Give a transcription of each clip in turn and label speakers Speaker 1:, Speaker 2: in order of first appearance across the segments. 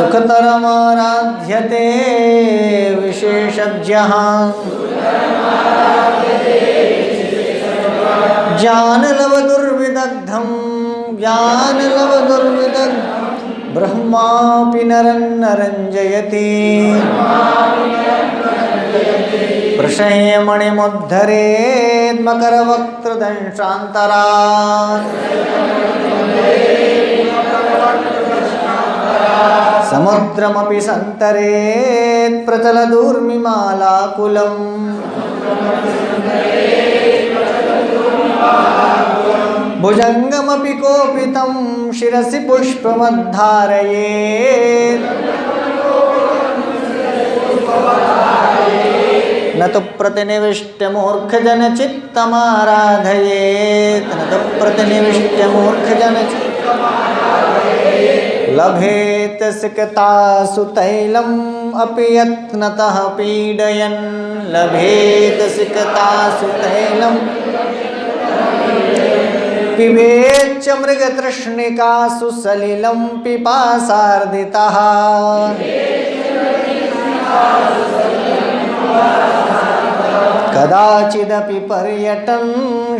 Speaker 1: सुखतरमाराध्यते विशेषज्ञः ज्ञानलवदुर्विदग्धं ब्रह्मापि नरञ्जयति प्रशयमणिमुद्धरेत् मकरवक्त्रदंशान्तरात् समुद्रमपि सन्तरेत् प्रचलदूर्मिमालाकुलम् भुजङ्गमपि कोपितं शिरसि पुष्पमद्धारयेत् न तु प्रतिनिविष्टमूर्खजनचित्तमाराधयेत् लभेत सिकतासु तैलम् अपि यत्नतः पीडयन् लभेत सिकतासु तैलम् पिबेच्च मृगतृष्णिकासु सलिलं पिपासार्दितः कदाचिदपि पर्यटन्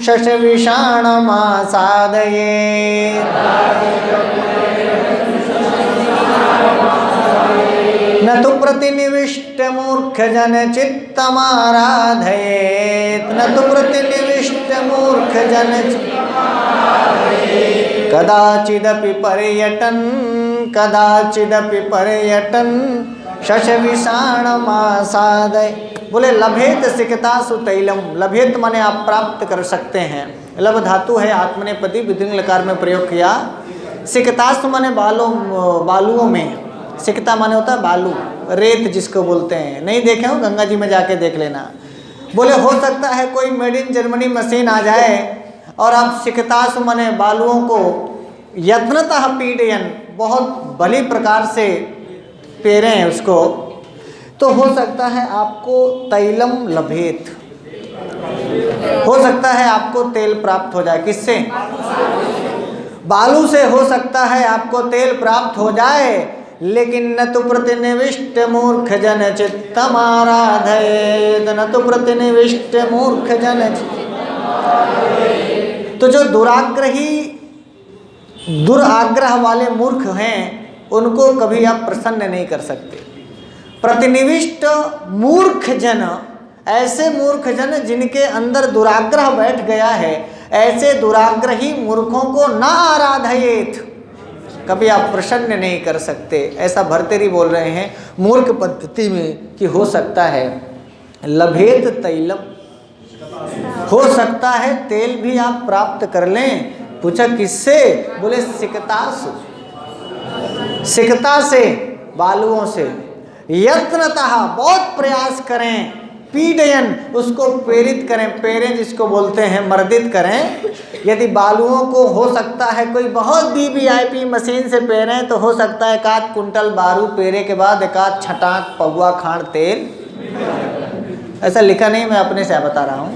Speaker 1: शशविषाणमासादयेत् न तु प्रतिनिविष्टमूर्खजनचित्तमाराधयेत् न तु प्रतिनिविष्टमूर्खजनचित्तमाराधयेत् कदाचिदपि पर्यटन् शशविषाणमासादय। बोले लभेत सिकतासु तैलम। लभेत माने आप प्राप्त कर सकते हैं। लभ धातु है आत्मनेपदी विधिंग लकार में प्रयोग किया। सिकतासु माने बालुओं में। सिकता माने होता है बालू, रेत जिसको बोलते हैं। नहीं देखे हो गंगा जी में जाके देख लेना। बोले हो सकता है कोई मेड इन जर्मनी मशीन आ जाए और आप सिकतासु माने बालुओं को यत्नतः पीडयन बहुत भली प्रकार से पेरें उसको, तो हो सकता है आपको तैलम लभेत, हो सकता है आपको तेल प्राप्त हो जाए। किससे? बालू से हो सकता है आपको तेल प्राप्त हो जाए। लेकिन न तो प्रतिनिविष्ट मूर्ख जन चित्तमाराधयेत् न तो प्रतिनिविष्ट मूर्ख जन। तो जो दुराग्रह वाले मूर्ख हैं उनको कभी आप प्रसन्न नहीं कर सकते। प्रतिनिविष्ट मूर्ख जन, ऐसे मूर्ख जन जिनके अंदर दुराग्रह बैठ गया है, ऐसे दुराग्रही मूर्खों को न आराधयेत, कभी आप प्रसन्न नहीं कर सकते। ऐसा भर्तृहरि बोल रहे हैं मूर्ख पद्धति में कि हो सकता है लभेत तैलम, हो सकता है तेल भी आप प्राप्त कर लें। पूछा किससे? बोले सिकतासु, सिकता से, बालुओं से। यत्नतः बहुत प्रयास करें, पीडयन उसको प्रेरित करें, पेरें जिसको बोलते हैं मर्दित करें। यदि बालुओं को हो सकता है कोई बहुत वीवीआईपी मशीन से पेरें तो हो सकता है 1 कुंटल बारू पेरे के बाद 1 छटाक पौवा खांड तेल। ऐसा लिखा नहीं, मैं अपने से बता रहा हूँ।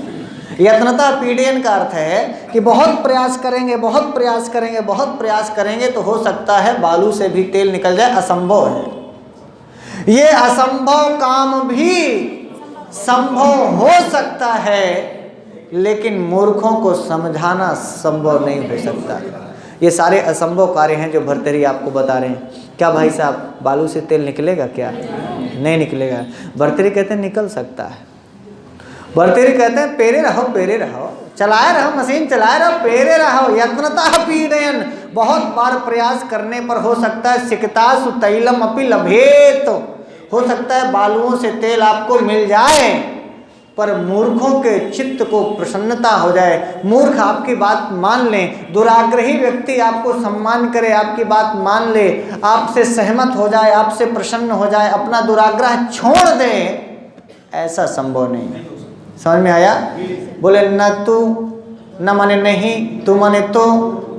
Speaker 1: यत्नता पीडयन का अर्थ है कि बहुत प्रयास करेंगे, बहुत प्रयास करेंगे, बहुत प्रयास करेंगे तो हो सकता है बालू से भी तेल निकल जाए। असंभव है ये, असंभव काम भी संभव हो सकता है, लेकिन मूर्खों को समझाना संभव नहीं हो सकता। ये सारे असंभव कार्य हैं जो भर्तृहरि आपको बता रहे हैं। क्या भाई साहब बालू से तेल निकलेगा? क्या नहीं निकलेगा। भर्तृहरि कहते हैं निकल सकता है। भर्तृहरि कहते हैं पेरे रहो, पेरे रहो, चलाए रहो, मशीन चलाए रहो, पेरे रहो। यत्नतः पीडयन, बहुत बार प्रयास करने पर हो सकता है सिकतासु तैलम अपि लभेत, हो सकता है बालुओं से तेल आपको मिल जाए, पर मूर्खों के चित्त को प्रसन्नता हो जाए। मूर्ख आपकी बात मान लें, दुराग्रही व्यक्ति आपको सम्मान करे, आपकी बात मान ले, आपसे सहमत हो जाए, आपसे प्रसन्न हो जाए, अपना दुराग्रह छोड़ दे, ऐसा संभव नहीं है। समझ में आया? बोले न तू, न माने नहीं, तू माने तो,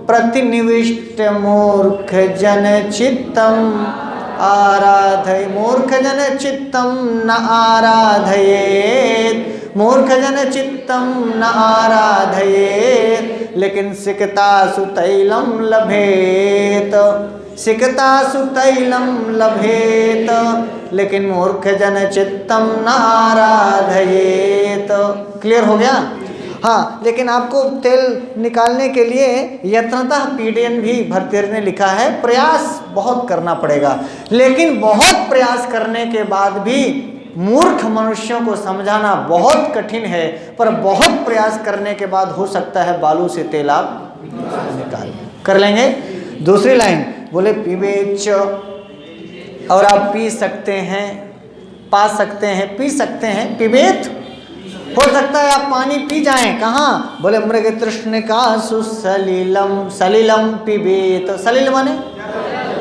Speaker 1: प्रतिनिविष्ट मूर्ख जन चित्तम आराधय, मूर्ख जन चित्तम न आराधयेत्, मूर्ख जन चित्तम न आराधयेत्, लेकिन सिकतासु तैलम लभेत। सिकतासु तैलम लभेत, लेकिन मूर्ख जन चित्तम न आराधयेत। क्लियर हो गया? हाँ, लेकिन आपको तेल निकालने के लिए यत्नतः पीडयन भी भर्तृहरि ने लिखा है, प्रयास बहुत करना पड़ेगा। लेकिन बहुत प्रयास करने के बाद भी मूर्ख मनुष्यों को समझाना बहुत कठिन है, पर बहुत प्रयास करने के बाद हो सकता है बालू से तेल आप निकाल कर लेंगे। दूसरी लाइन बोले पिबेच, और आप पी सकते हैं, पा सकते हैं, पी सकते हैं। पिबेत हो सकता है आप पानी पी जाएं। कहाँ? बोले मृग तृष्णिका सुसलिलम, सलिलम पिबेत। सलिल माने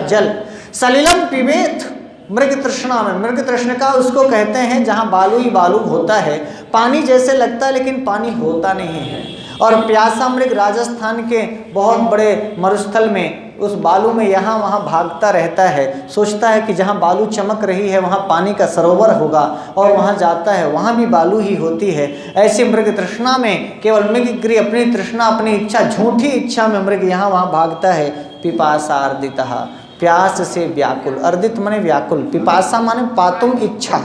Speaker 1: जल, सलिलम पिबेत। मृग तृष्णा में, मृग तृष्णिका उसको कहते हैं जहाँ बालू ही बालू होता है, पानी जैसे लगता है लेकिन पानी होता नहीं है। और प्यासा मृग राजस्थान के बहुत बड़े मरुस्थल में उस बालू में यहाँ वहाँ भागता रहता है, सोचता है कि जहाँ बालू चमक रही है वहाँ पानी का सरोवर होगा, और वहाँ जाता है वहाँ भी बालू ही होती है। ऐसे मृग तृष्णा में केवल मृग अपनी तृष्णा, अपनी इच्छा, झूठी इच्छा में मृग यहाँ वहाँ भागता है। पिपासा अर्दितः, प्यास से व्याकुल। अर्दित माने व्याकुल, पिपासा माने पातुम, इच्छा।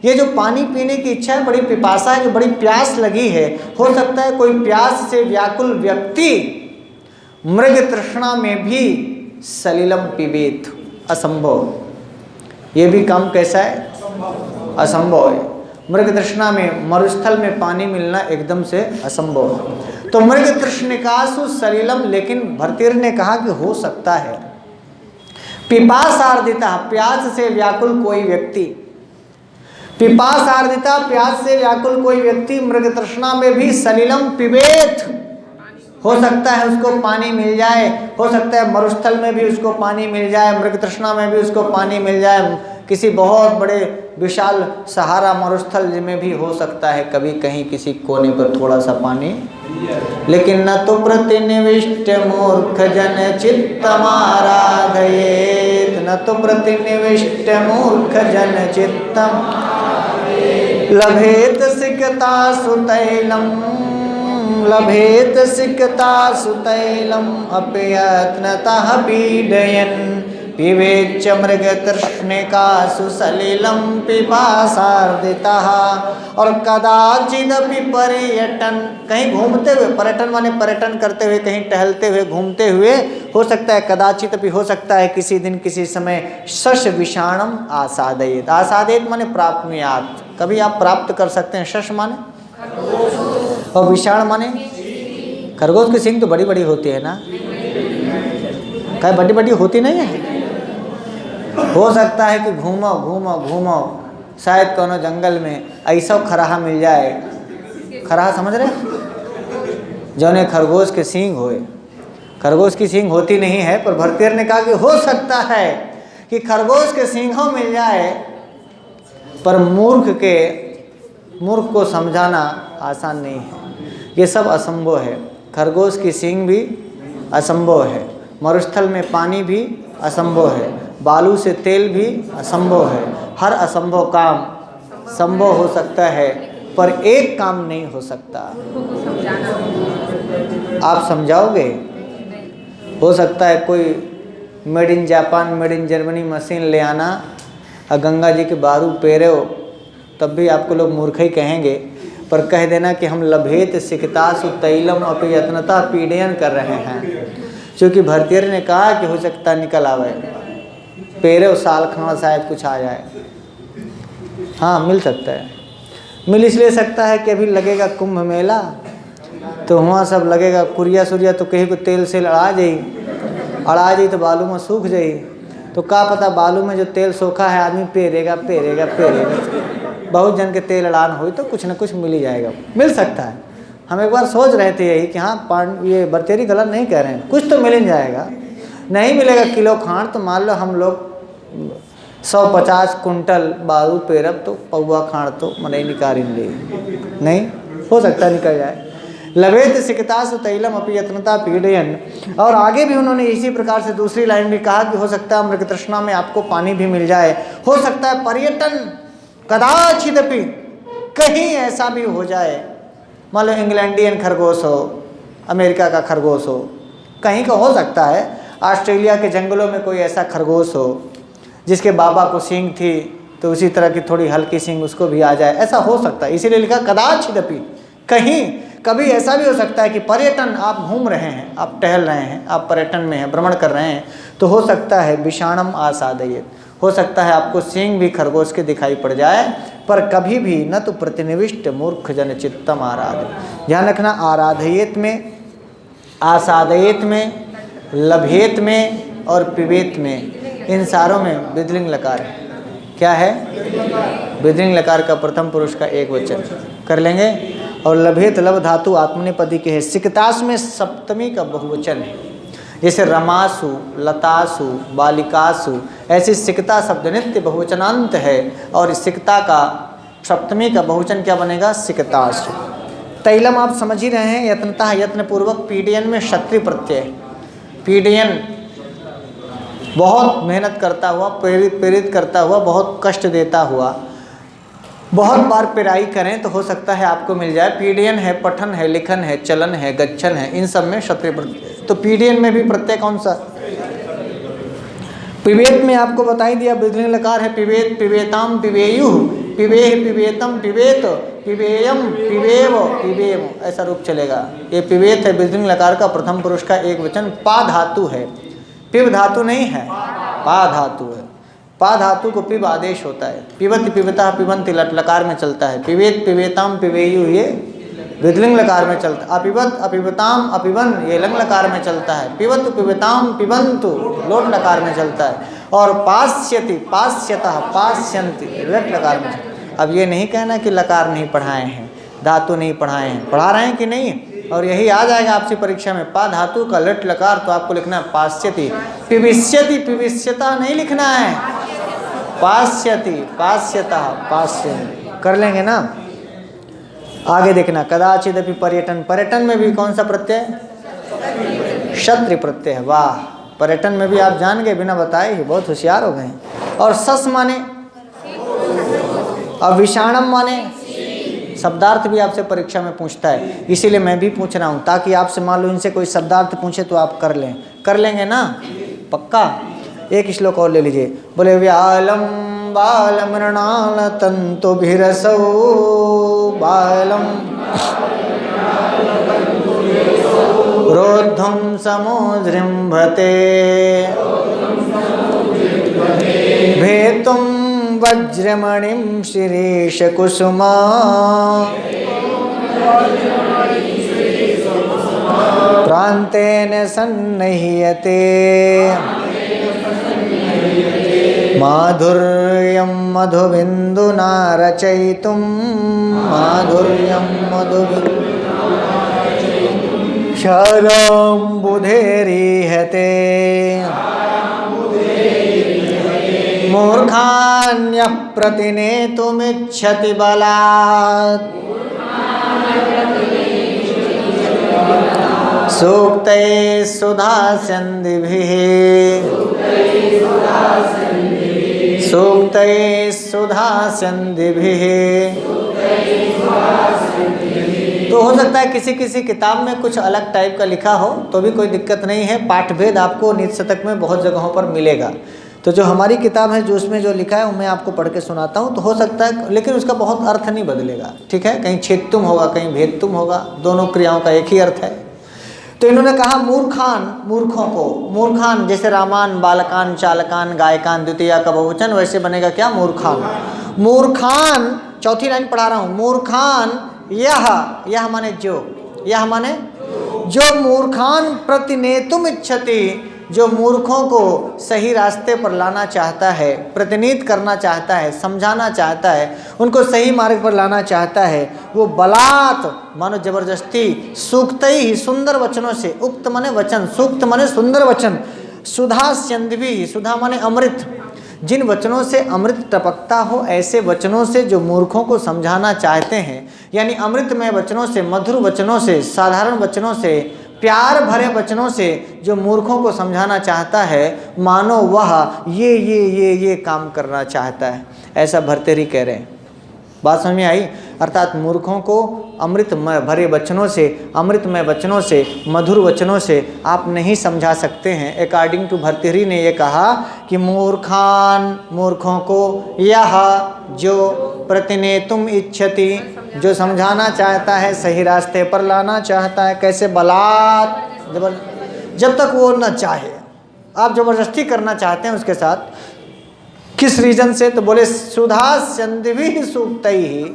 Speaker 1: ये जो पानी पीने की इच्छा है, बड़ी पिपासा है, जो बड़ी प्यास लगी है। हो सकता है कोई प्यास से व्याकुल व्यक्ति मृग तृष्णा में भी सलिलम पिबेत। असंभव। ये भी काम कैसा है? असंभव है। मृग तृष्णा में, मरुस्थल में पानी मिलना एकदम से असंभव है। तो मृग तृष्णिकासु सलिलम, लेकिन भर्तृहरि ने कहा कि हो सकता है। पिपासार्दिता, प्यास से व्याकुल कोई व्यक्ति, पिपासार्दिता, प्यास से व्याकुल कोई व्यक्ति मृग तृष्णा में भी सलिलम पिबेत, हो सकता है उसको पानी मिल जाए। हो सकता है मरुस्थल में भी उसको पानी मिल जाए, मृग तृष्णा में भी उसको पानी मिल जाए। किसी बहुत बड़े विशाल सहारा मरुस्थल में भी हो सकता है कभी कहीं किसी कोने पर थोड़ा सा पानी। लेकिन न तो प्रतिनिविष्ट मूर्ख जन चित्तम आराधयेत, न तो प्रतिनिविष्ट मूर्ख जन चित्तम लभेत सिकतासु तैलम, लभेत सिकतासु तैलम अपयत्नतः पीडयन्, पिबेच्च मृग तृष्णिकासु सलिलम पिपासार्दितः। और कदाचिदपि पर्यटन, कहीं घूमते हुए, पर्यटन माने पर्यटन करते हुए, कहीं टहलते हुए, घूमते हुए, हो सकता है कदाचित भी हो सकता है किसी दिन किसी समय शश विषाणम आसादयेत। आसादयेत माने प्राप्नुयात, कभी आप प्राप्त कर सकते हैं। शश माने, और विषाण माने खरगोश की सींग तो बड़ी बड़ी होती है ना, क्या बड़ी बड़ी होती नहीं है? हो सकता है कि घूमो घूमो घूमो, शायद कोनो जंगल में ऐसा खराहा मिल जाए। खराहा समझ रहे? जौने खरगोश के सींग होए। खरगोश की सींग होती नहीं है, पर भर्तृहरि ने कहा कि हो सकता है कि खरगोश के सींगों मिल जाए, पर मूर्ख को समझाना आसान नहीं है। ये सब असंभव है। खरगोश की सींग भी असंभव है, मरुस्थल में पानी भी असंभव है, बालू से तेल भी असंभव है। हर असंभव काम संभव हो सकता है, पर एक काम नहीं हो सकता। आप समझाओगे? हो सकता है कोई made in Japan, made in Germany machine ले आना और गंगा जी के बारू पेरे हो, तब भी आपको लोग मूर्ख ही कहेंगे। पर कह देना कि हम लभेत सिकतासु तैलम अपयत्नतः पीडयन कर रहे हैं, क्योंकि भर्तृहरि ने कहा कि हो सकता निकल आवे, पेरे साल खाना शायद कुछ आ जाए। हाँ, मिल सकता है। मिल इसलिए सकता है कि अभी लगेगा कुंभ मेला, तो वहाँ सब लगेगा कुरिया सुरिया, तो कहीं को तेल से अड़ा जाई तो बालू में सूख जाई। तो क्या पता बालू में जो तेल सोखा है आदमी पेरेगा। बहुत जन के तेल अड़ान हुई तो कुछ न कुछ मिल ही जाएगा, मिल सकता है। हम एक बार सोच रहे थे यही कि हाँ, ये भर्तृहरि गलत नहीं कह रहे हैं, कुछ तो मिल ही जाएगा। नहीं मिलेगा किलो खांड तो मान लो हम लोग 150 कुंटल बालू पेरब तो पौवा खांड तो मने निकाल ले, नहीं हो सकता निकल जाए। लभेत सिकतासु तैलम अपयत्नतः पीडयन्। और आगे भी उन्होंने इसी प्रकार से दूसरी लाइन भी कहा कि हो सकता है मृग तृष्णा में आपको पानी भी मिल जाए। हो सकता है पर्यटन कदाचिदपि, कहीं ऐसा भी हो जाए, मतलब इंग्लैंडियन खरगोश हो, अमेरिका का खरगोश हो, कहीं का हो सकता है। ऑस्ट्रेलिया के जंगलों में कोई ऐसा खरगोश हो जिसके बाबा को सींग थी, तो उसी तरह की थोड़ी हल्की सींग उसको भी आ जाए, ऐसा हो सकता है। इसीलिए लिखा कदाचिदपि, कहीं कभी ऐसा भी हो सकता है कि पर्यटन, आप घूम रहे हैं, आप टहल रहे हैं, आप पर्यटन में हैं, भ्रमण कर रहे हैं, तो हो सकता है विषाणम आसादयेत, हो सकता है आपको सींग भी खरगोश के दिखाई पड़ जाए, पर कभी भी न तो प्रतिनिविष्ट मूर्ख जन चित्तम आराध। ध्यान रखना, आराधयेत में, आसादयेत में, लभेत में और पिबेत में, इन सारों में विधिलिंग लकार है। क्या है? विधिलिंग लकार का प्रथम पुरुष का एक वचन कर लेंगे। और लभेत, लभ धातु आत्मनेपदी के है। सिकतास में सप्तमी का बहुवचन है, जैसे रमासु, लतासु, बालिकासु, ऐसी सिकता शब्द नित्य बहुवचनांत है, और इस सिकता का सप्तमी का बहुवचन क्या बनेगा? सिकतासु। तैलम आप समझ ही रहे हैं, यत्नतः यत्नपूर्वक, पीडयन में क्षत्रिय प्रत्यय। पीडयन बहुत मेहनत करता हुआ, प्रेरित करता हुआ, बहुत कष्ट देता हुआ, बहुत बार पिराई करें तो हो सकता है आपको मिल जाए। पीडयन है, पठन है, लिखन है, चलन है, गच्छन है, इन सब में क्षत्रिय प्रत्यय। तो पीडयन में भी प्रत्यय कौन सा? पिबेत में आपको बता ही दिया, विधिलिंग लकार है। पिबेत, पिबेताम, पिबेयुः, पिबेह, पिबेतम, पिबेत, पिबेयम, पिबेव, पिबेम, ऐसा रूप चलेगा। ये पिबेत है, विधिलिंग लकार का प्रथम पुरुष का एक वचन। पा धातु है, पिब धातु नहीं है, पा धातु है। पा धातु को पिब आदेश होता है। पिबत, पिबता, पिबंति लट लकार में चलता है। पिबेत, पिबेताम, पिबेयु ये विधिलिंग लकार में चलता है। अपिबत, अपिबताम, अपिबन ये लंग लकार में चलता है। पिबत, पिबताम, पिबंतु लोट लकार में चलता है। और पास्यति, पास्यतः, पास्यन्ति लट लकार में। अब ये नहीं कहना कि लकार नहीं पढ़ाए हैं, धातु नहीं पढ़ाए हैं, पढ़ा रहे हैं कि नहीं। और यही आ जाएगा आपसी परीक्षा में, पा धातु का लट लकार, तो आपको लिखना है पास्यति। पिविष्यति, पिविष्यता नहीं लिखना है, पास्यति, पास्यतः, पास्यन्ति कर लेंगे ना। आगे देखना, कदाचिदपि पर्यटन, पर्यटन में भी कौन सा प्रत्यय? क्षत्रिय प्रत्यय है। वाह, पर्यटन में भी आप जान गए बिना बताए ही, बहुत होशियार हो गए। और सस माने, और विषाणम माने, शब्दार्थ भी आपसे परीक्षा में पूछता है, इसीलिए मैं भी पूछ रहा हूँ, ताकि आपसे मान लो इनसे कोई शब्दार्थ पूछे तो आप कर लें। कर लेंगे ना पक्का। एक श्लोक और ले लीजिए, बोले व्यालम बालम मृणाल तंतुभिरसौ बालम रोद्धुम समुद्रिम्भते भेतुम वज्रमणिं शिरीष कुसुमा प्रान्तेन सन्निह्यते माधुर्यं मधुबिन्दुना रचयितुं माधुर्यं मधुबिन्दुना क्षाराम्बुधेरिहते मूर्खान्यः प्रतिनेतुमिच्छति बलात् सूक्तैः सुधास्यन्दिभिः सूक्तैः सुधास्यन्दिभिः। तो हो सकता है किसी किसी किताब में कुछ अलग टाइप का लिखा हो, तो भी कोई दिक्कत नहीं है। पाठभेद आपको नीति शतक में बहुत जगहों पर मिलेगा। तो जो हमारी किताब है, जो उसमें जो लिखा है वो मैं आपको पढ़ के सुनाता हूँ, तो हो सकता है, लेकिन उसका बहुत अर्थ नहीं बदलेगा, ठीक है। कहीं छेदतुम होगा, कहीं भेदतुम होगा, दोनों क्रियाओं का एक ही अर्थ है। तो इन्होंने कहा मूर्खान, मूर्खों को। मूर्खान जैसे रामान, बालकान, चालकान, गायकान, द्वितीया का बहुवचन, वैसे बनेगा क्या? मूर्खान। मूर्खान, चौथी लाइन पढ़ा रहा हूँ। मूर्खान यह माने जो, यह माने जो मूर्खान प्रतिनेतुम इच्छति, जो मूर्खों को सही रास्ते पर लाना चाहता है, प्रतिनीत करना चाहता है, समझाना चाहता है, उनको सही मार्ग पर लाना चाहता है, वो बलात् मानो जबरदस्ती, सूक्त ही सुंदर वचनों से, उक्त माने वचन, सूक्त माने सुंदर वचन, सुधा स्यंदवी, सुधा माने अमृत, जिन वचनों से अमृत टपकता हो, ऐसे वचनों से जो मूर्खों को समझाना चाहते हैं, यानी अमृतमय वचनों से, मधुर वचनों से, साधारण वचनों से, प्यार भरे वचनों से जो मूर्खों को समझाना चाहता है, मानो वह ये काम करना चाहता है। ऐसा भर्तृहरि कह रहे हैं। बात समझ में आई? अर्थात मूर्खों को अमृतमय भरे वचनों से, अमृतमय वचनों से, मधुर वचनों से आप नहीं समझा सकते हैं। अकॉर्डिंग टू भर्तृहरि ने ये कहा कि मूर्खान, मूर्खों को, यह जो प्रतिनेतुम इच्छति, जो समझाना चाहता है, सही रास्ते पर लाना चाहता है। कैसे? बलात्, जब तक वो न चाहे, आप ज़बरदस्ती करना चाहते हैं उसके साथ। किस रीजन से? तो बोले सुधा संधिभिः सूक्तैः,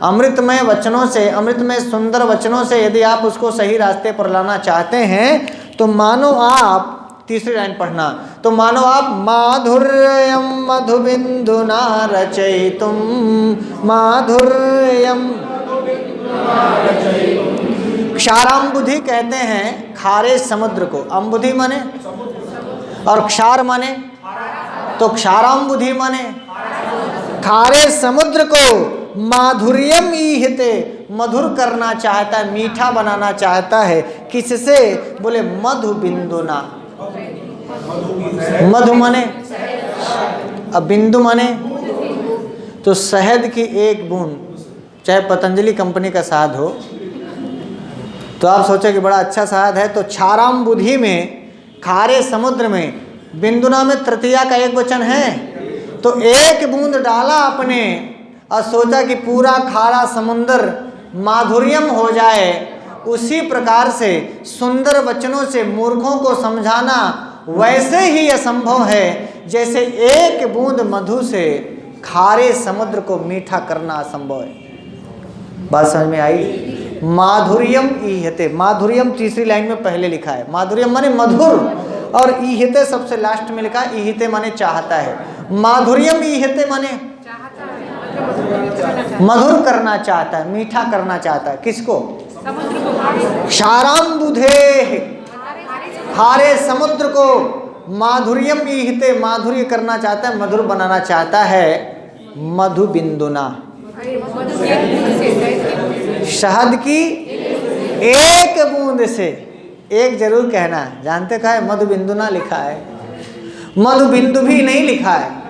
Speaker 1: अमृतमय वचनों से, अमृतमय सुंदर वचनों से यदि आप उसको सही रास्ते पर लाना चाहते हैं तो मानो आप, तीसरी लाइन पढ़ना, तो मानो आप माधुर्यम मधुबिंदुना रचयितुम, माधुर्यम, क्षाराम्बुधि कहते हैं खारे समुद्र को। अम्बुधि माने और क्षार माने, तो क्षाराम्बुधि माने खारे समुद्र को। माधुर्यम ईहते, मधुर करना चाहता है, मीठा बनाना चाहता है। किससे? बोले मधु बिंदुना। मधु माने, अब बिंदु माने, तो शहद की एक बूंद, चाहे पतंजलि कंपनी का शहद हो, तो आप सोचे कि बड़ा अच्छा शहद है, तो क्षाराम्बुधि में, खारे समुद्र में, बिंदुना में तृतीया का एक वचन है, तो एक बूंद डाला आपने और सोचा कि पूरा खारा समुंदर माधुर्यम हो जाए। उसी प्रकार से सुंदर वचनों से मूर्खों को समझाना वैसे ही असंभव है जैसे एक बूंद मधु से खारे समुद्र को मीठा करना असंभव है। बात समझ में आई? माधुर्यम ईहते, माधुर्यम तीसरी लाइन में पहले लिखा है, माधुर्यम माने मधुर, और ईहते सबसे लास्ट में लिखा है। ईहते माने चाहता है, माधुर्यम ईहते माने मधुर करना चाहता है, मीठा करना चाहता है। किसको? क्षाराम्बुधे, खारे समुद्र को। माधुर्यम ईहते, माधुर्य करना चाहता है, मधुर बनाना चाहता है। मधु बिंदुना, शहद की एक बूंद से, एक जरूर कहना है, जानते क्या है? मधु बिंदुना लिखा है, मधु बिंदु भी नहीं लिखा है।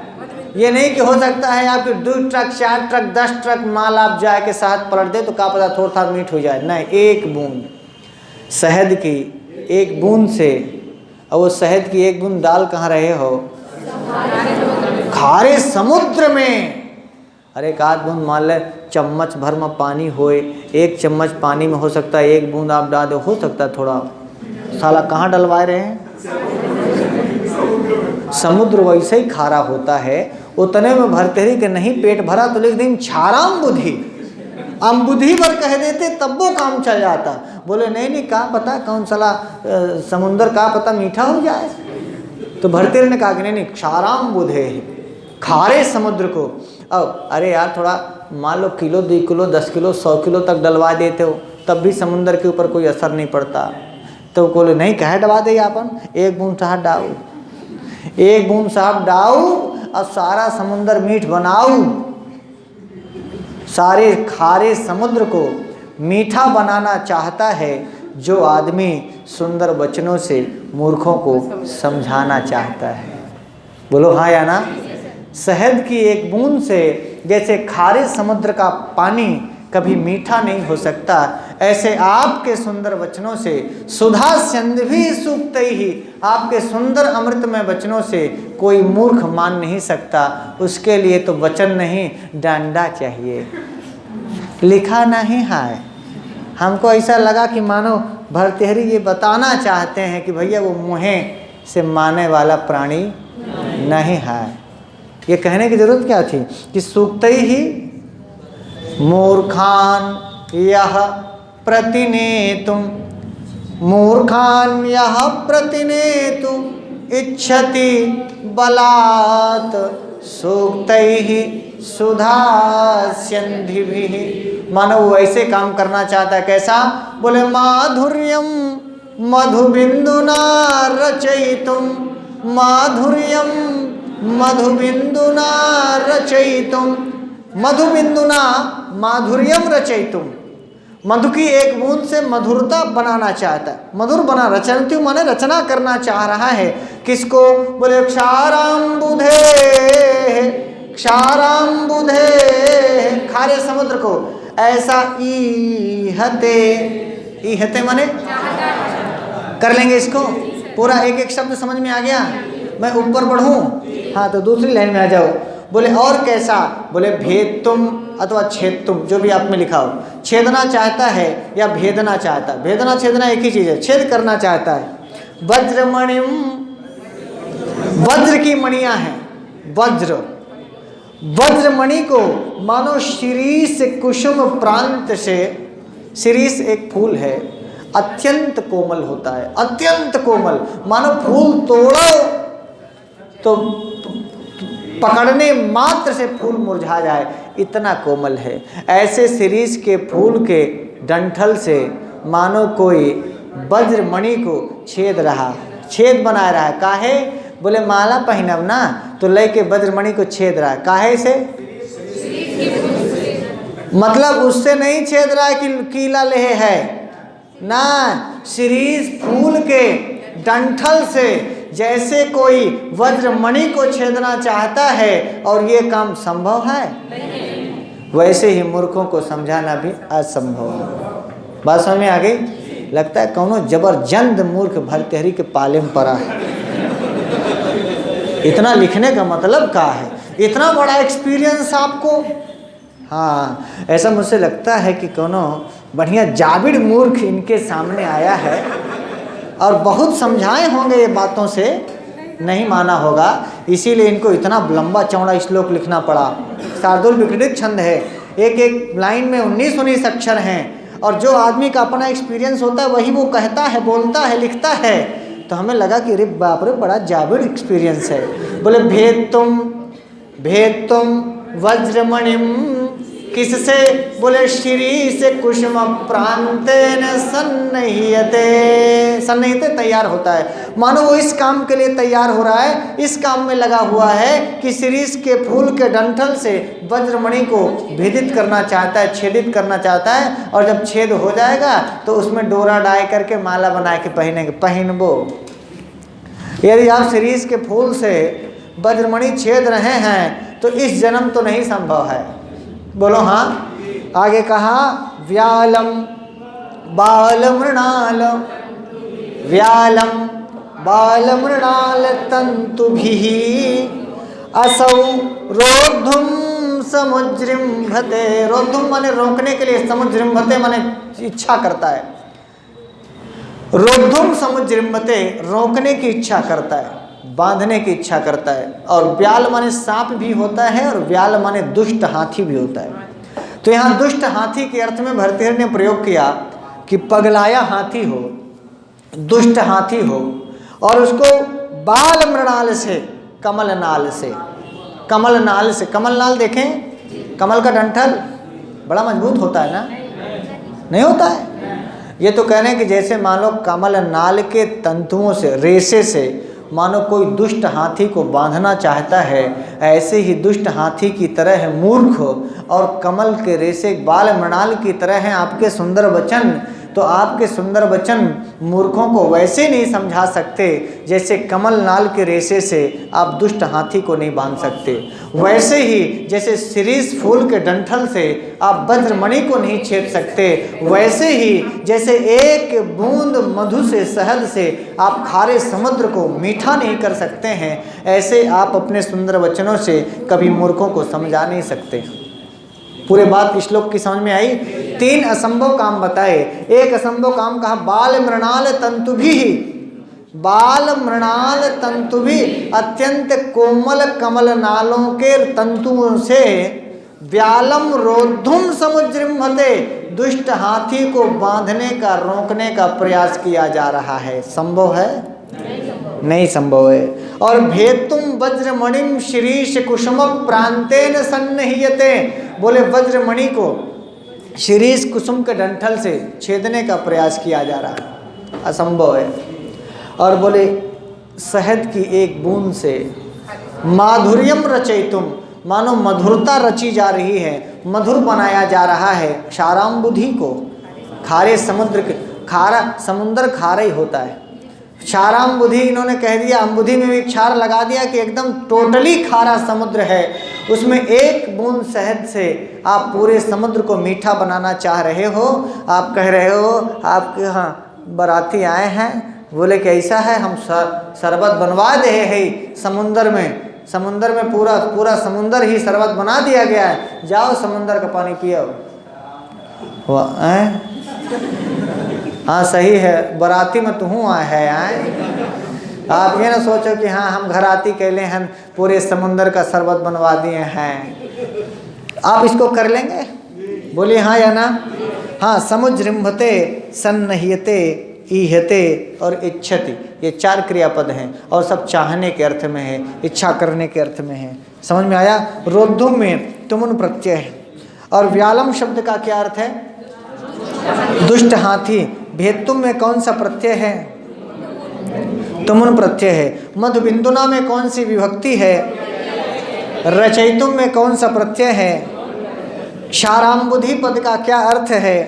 Speaker 1: ये नहीं कि हो सकता है आपके 2 ट्रक 4 ट्रक 10 ट्रक माल आप जाके शहद पलट दे तो क्या पता थोड़ा था मीठ हो जाए। नहीं, एक बूंद शहद की एक बूंद से, और वो शहद की एक बूंद डाल कहाँ रहे हो? खारे समुद्र में। अरे एक आध बूंद मान ले चम्मच भर में पानी होए, एक चम्मच पानी में हो सकता है एक बूंद आप डाल दो, हो सकता है थोड़ा, साला कहाँ डलवाए रहे हैं? समुद्र वैसे ही खारा होता है। उतने में भर्तृहरि के नहीं पेट भरा तो लिख दिन क्षाराम्बुधि, अम्बुधि पर कह देते तब वो काम चल जाता। बोले नहीं नहीं, कहाँ पता कौन साला समुंदर का पता मीठा हो जाए। तो भर्तृहरि ने कहा कि नहीं नहीं, क्षाराम्बुधे, खारे समुद्र को। अब अरे यार थोड़ा मान लो किलो 2 किलो 10 किलो 100 किलो तक डलवा देते हो तब भी समुंदर के ऊपर कोई असर नहीं पड़ता। तो बोले नहीं, कहे डलवा दे अपन, एक बूंद शहद डाओ, एक बूंद शहद डाओ और सारा समुंदर मीठ बनाओ। सारे खारे समुद्र को मीठा बनाना चाहता है जो आदमी सुंदर वचनों से मूर्खों को समझाना चाहता है। बोलो हाँ या ना? शहद की एक बूंद से जैसे खारे समुद्र का पानी कभी मीठा नहीं हो सकता, ऐसे आपके सुंदर वचनों से सुधा सिंधु सूक्त ही, आपके सुंदर अमृतमय वचनों से कोई मूर्ख मान नहीं सकता। उसके लिए तो वचन नहीं डंडा चाहिए, लिखा नहीं है। हमको ऐसा लगा कि मानो भर्तृहरि ये बताना चाहते हैं कि भैया वो मुँहे से माने वाला प्राणी नहीं है। ये कहने की जरूरत क्या थी कि सूक्त ही मूर्खान यह प्रतिनेतुम, मूर्खान यह प्रतिनेतुम इच्छति बलात् सूक्तैः सुधास्यन्धिभिः। मानो वो ऐसे काम करना चाहता है, कैसा? बोले माधुर्यम मधुबिंदुना रचयितुम, माधुर्यम मधुबिंदुना रचयितुम, मधुबिंदुना माधुर्यम रचयितुम, मधु की एक बूंद से मधुरता बनाना चाहता है। मधुर बना, रचयितुम माने रचना करना चाह रहा है। किसको? बोले क्षाराम्बुधे, क्षाराम्बुधे, खारे समुद्र को ऐसा ईहते, ईहते माने कर लेंगे इसको पूरा, एक एक शब्द समझ में आ गया। मैं ऊपर बढ़ूं, हाँ तो दूसरी लाइन में आ जाओ। बोले और कैसा, बोले भेदतुम अथवा छेदतुम, जो भी आप में लिखा हो, छेदना चाहता है या भेदना चाहता है, भेदना छेदना एक ही चीज है, छेद करना चाहता है। वज्रमणिम, वज्र की मणियां हैं, वज्र, वज्रमणि को मानो शिरीष कुसुम प्रांत से, शिरीष एक फूल है, अत्यंत कोमल होता है, अत्यंत कोमल, मानो फूल तोड़ो तो पकड़ने मात्र से फूल मुरझा जाए, इतना कोमल है। ऐसे शिरीष के फूल के डंठल से मानो कोई वज्रमणि को छेद रहा, छेद बना रहा है। काहे, बोले माला पहनब ना तो लेके वज्रमणि को छेद रहा है, काहे से, मतलब उससे नहीं छेद रहा है कि कीला लेहे है ना, शिरीष फूल के डंठल से जैसे कोई वज्रमणि को छेदना चाहता है और ये काम संभव है, वैसे ही मूर्खों को समझाना भी असंभव है। बात समझ में आ गई? लगता है कौनो जबरजंद मूर्ख भरतहरी के पाले में पड़ा है। इतना लिखने का मतलब क्या है, इतना बड़ा एक्सपीरियंस आपको। हाँ, ऐसा मुझसे लगता है कि कोनो बढ़िया जाबिड़ मूर्ख इनके सामने आया है और बहुत समझाए होंगे ये बातों से, नहीं माना होगा, इसीलिए इनको इतना लंबा चौड़ा श्लोक लिखना पड़ा। शार्दुल विकृत छंद है, एक एक लाइन में 19-19 अक्षर हैं, और जो आदमी का अपना एक्सपीरियंस होता है वही वो कहता है, बोलता है, लिखता है। तो हमें लगा कि अरे बाप रे बड़ा जाबिड़ एक्सपीरियंस है। बोले भेद तुम वज्रमणिम, किससे, बोले शिरीष कुसुम प्रांतेन सन्निह्यते, सन्निह्यते तैयार होता है, मानो वो इस काम के लिए तैयार हो रहा है, इस काम में लगा हुआ है कि शिरीष के फूल के डंठल से वज्रमणि को भेदित करना चाहता है, छेदित करना चाहता है, और जब छेद हो जाएगा तो उसमें डोरा डाल करके माला बना के पहनेंगे, पहनबो। यदि आप शिरीष के फूल से वज्रमणि छेद रहे हैं तो इस जन्म तो नहीं संभव है। बोलो हाँ। आगे कहा व्यालम बालमृणाल, व्यालम बालमृणाल तंतुभिः असौ रोद्धुम समुजृंभते, रोद्धुम माने रोकने के लिए, समुजृंभते माने इच्छा करता है, रोद्धुम समुजृंभते रोकने की इच्छा करता है, बांधने की इच्छा करता है। और व्याल माने सांप भी होता है और व्याल माने दुष्ट हाथी भी होता है। तो यहाँ दुष्ट हाथी के अर्थ में भरतहरि ने प्रयोग किया कि पगलाया हाथी हो, दुष्ट हाथी हो, और उसको बाल मृणाल से, कमल नाल से, कमल नाल से, कमल नाल देखें, कमल का डंठल बड़ा मजबूत होता है ना, नहीं होता है? ये तो कह रहे हैं कि जैसे मान लो कमल नाल के तंतुओं से, रेशे से मानो कोई दुष्ट हाथी को बांधना चाहता है, ऐसे ही दुष्ट हाथी की तरह है मूर्ख, और कमल के रेशे बाल मृणाल की तरह हैं आपके सुंदर वचन। तो आपके सुंदर वचन मूर्खों को वैसे नहीं समझा सकते जैसे कमल नाल के रेशे से आप दुष्ट हाथी को नहीं बांध सकते, वैसे ही जैसे शिरीष फूल के डंठल से आप वज्रमणि को नहीं छेद सकते, वैसे ही जैसे एक बूंद मधु से, शहद से आप खारे समुद्र को मीठा नहीं कर सकते हैं, ऐसे आप अपने सुंदर वचनों से कभी मूर्खों को समझा नहीं सकते। पूरे बात श्लोक की समझ में आई। 3 असंभव काम बताए। एक असंभव काम कहा बाल मृणाल तंतुभिः, बाल मृणाल तंतुभिः, अत्यंत कोमल कमल नालों के तंतुओं से व्यालम रोद्धुम समुजृंभते, दुष्ट हाथी को बांधने का, रोकने का प्रयास किया जा रहा है। संभव है? नहीं संभव है। और भेदतुम वज्रमणिम शिरीष कुसुम प्रांतेन सन्निह्यते, बोले वज्रमणि को शिरीष कुसुम के डंठल से छेदने का प्रयास किया जा रहा है, असंभव है। और बोले शहद की एक बूंद से माधुर्यम रचयितुम, मानो मधुरता रची जा रही है, मधुर बनाया जा रहा है क्षाराम्बुधि को, खारे समुद्र के, खारा समुद्र खारा ही होता है, क्षाराम्बुधि इन्होंने कह दिया, अम्बुधि में भी क्षार लगा दिया कि एकदम टोटली खारा समुद्र है। उसमें एक बूंद शहद से आप पूरे समुद्र को मीठा बनाना चाह रहे हो। आप कह रहे हो आपके यहाँ बाराती आए हैं, बोले कि ऐसा है हम शरबत बनवा दे हैं समुंदर में पूरा समुंदर ही शरबत बना दिया गया है, जाओ समुंदर का पानी पियो। हाँ सही है, बाराती में तू हूँ है आप ये ना सोचो कि हाँ हम घराती कहले हैं पूरे समुंदर का शरबत बनवा दिए हैं। आप इसको कर लेंगे? बोलिए हाँ या ना। हाँ, समुजृंभते, सन्नह्यते, ईहते और इच्छति, ये 4 क्रियापद हैं और सब चाहने के अर्थ में है, इच्छा करने के अर्थ में है। समझ में आया? रोद्धुम में तुमुन प्रत्यय है। और व्यालम शब्द का क्या अर्थ है? दुष्ट हाथी। भेतुम में कौन सा प्रत्यय है? तुमुन प्रत्यय है। मधुबिंदुना में कौन सी विभक्ति है? रचयितुम में कौन सा प्रत्यय है? क्षाराम्बुधि पद का क्या अर्थ है?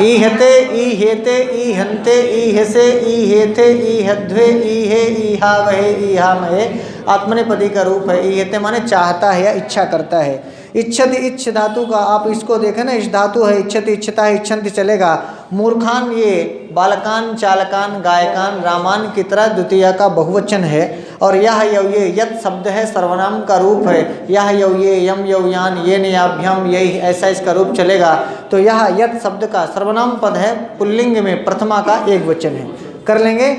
Speaker 1: ईहते, ईहेते, ईहन्ते, ईहसे, ईहेथे, ईहध्वे, ईहे, ईहावहे, ईहामहे आत्मनेपदी का रूप है। ईहते माने चाहता है या इच्छा करता है। इच्छति, इच्छ धातु का आप इसको देखें ना, इस धातु है, इच्छति, इच्छता है, इच्छन्ति चलेगा। मूर्खान ये बालकान, चालकान, गायकान, रामान की तरह द्वितीया का बहुवचन है। और यह यौ ये यत शब्द है सर्वनाम का रूप है। यह यौ ये, यम यौ यान, ये नयाभ्यम, यही ऐसा इसका रूप चलेगा। तो यह यत शब्द का सर्वनाम पद है, पुल्लिंग में प्रथमा का एक वचन है। कर लेंगे?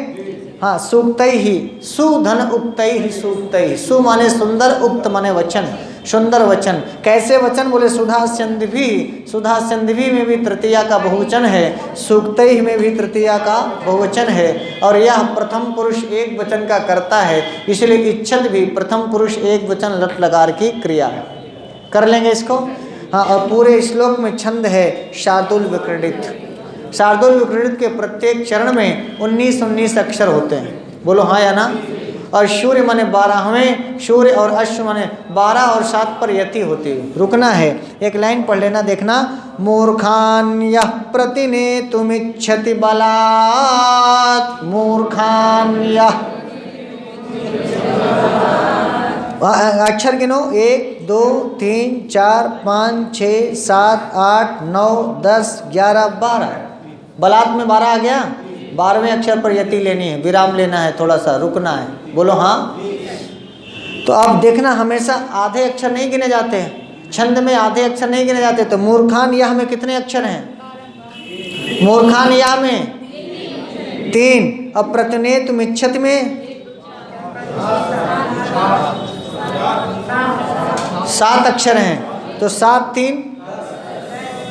Speaker 1: हाँ, सूक्तै ही, सुधन उक्तै ही सूक्तै। सु माने सुंदर, उक्त माने वचन, सुंदर वचन। कैसे वचन? बोले सुधा संधिभी, सुधा संधिभी में भी तृतीया का बहुवचन है, सूक्तै में भी तृतीया का बहुवचन है। और यह प्रथम पुरुष एक वचन का करता है, इसलिए इच्छत भी प्रथम पुरुष एक वचन लट लगार की क्रिया है। कर लेंगे इसको? हाँ, और पूरे श्लोक में छंद है शार्दुल विक्रीडित। शार्दुल विक्रीडित के प्रत्येक चरण में 19-19 अक्षर होते हैं। बोलो हाँ या ना। और सूर्य माने 12वें, सूर्य और अश्व माने 12 और 7 पर यति होती है। रुकना है, एक लाइन पढ़ लेना, देखना। मूर्खान यः प्रतिनेतुमिच्छति बलात्, मूर्खान यः, अक्षर गिनो, 1 2 3 4 5 6 7 8 9 10 11 12। बलात् में 12 आ गया। 12वें अक्षर पर यति लेनी है, विराम लेना है, थोड़ा सा रुकना है। बोलो हाँ। तो आप देखना, हमेशा आधे अक्षर नहीं गिने जाते हैं, छंद में आधे अक्षर नहीं गिने जाते। तो मूर्खान यह में कितने अक्षर हैं? मूर्खान यह में 3। अब प्रतिनेतुमिच्छति में 7 अक्षर हैं, तो 7 3।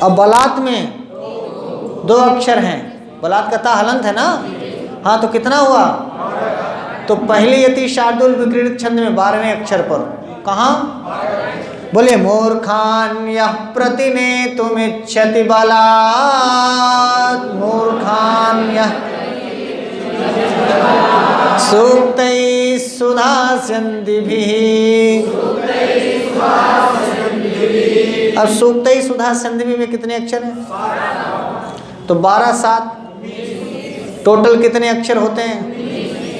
Speaker 1: अब बलात् में 2 अक्षर हैं, बलात् का ता हलंत है ना। हाँ, तो कितना हुआ? तो पहली यति शार्दुल विक्रीडित छंद में 12वें अक्षर पर। कहाँ? बोले मूर्खान यः प्रतिनेतुमिच्छति बलात्, मूर्खान यः सूक्तैः सुधास्यन्दिभिः। अब सूक्तैः सुधास्यन्दिभिः में कितने अक्षर हैं? तो 12 7 टोटल कितने अक्षर होते हैं?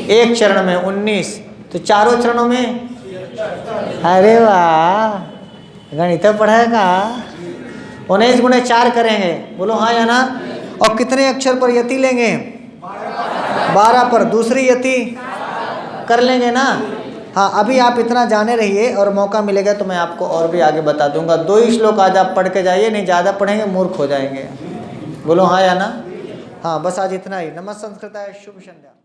Speaker 1: एक चरण में 19, तो चारों चरणों में। अरे वाह, गणित पढ़ेगा। 19 गुणे 4 करेंगे। बोलो हाँ या ना। और कितने अक्षर पर यति लेंगे? 12 पर। दूसरी यति कर लेंगे ना। हाँ, अभी आप इतना जाने रहिए और मौका मिलेगा तो मैं आपको और भी आगे बता दूंगा। 2 ही श्लोक आज आप पढ़ के जाइए, नहीं ज़्यादा पढ़ेंगे मूर्ख हो जाएंगे। बोलो हाँ या ना। हाँ, बस आज इतना ही। नमः संस्कृताय, शुभ संध्या।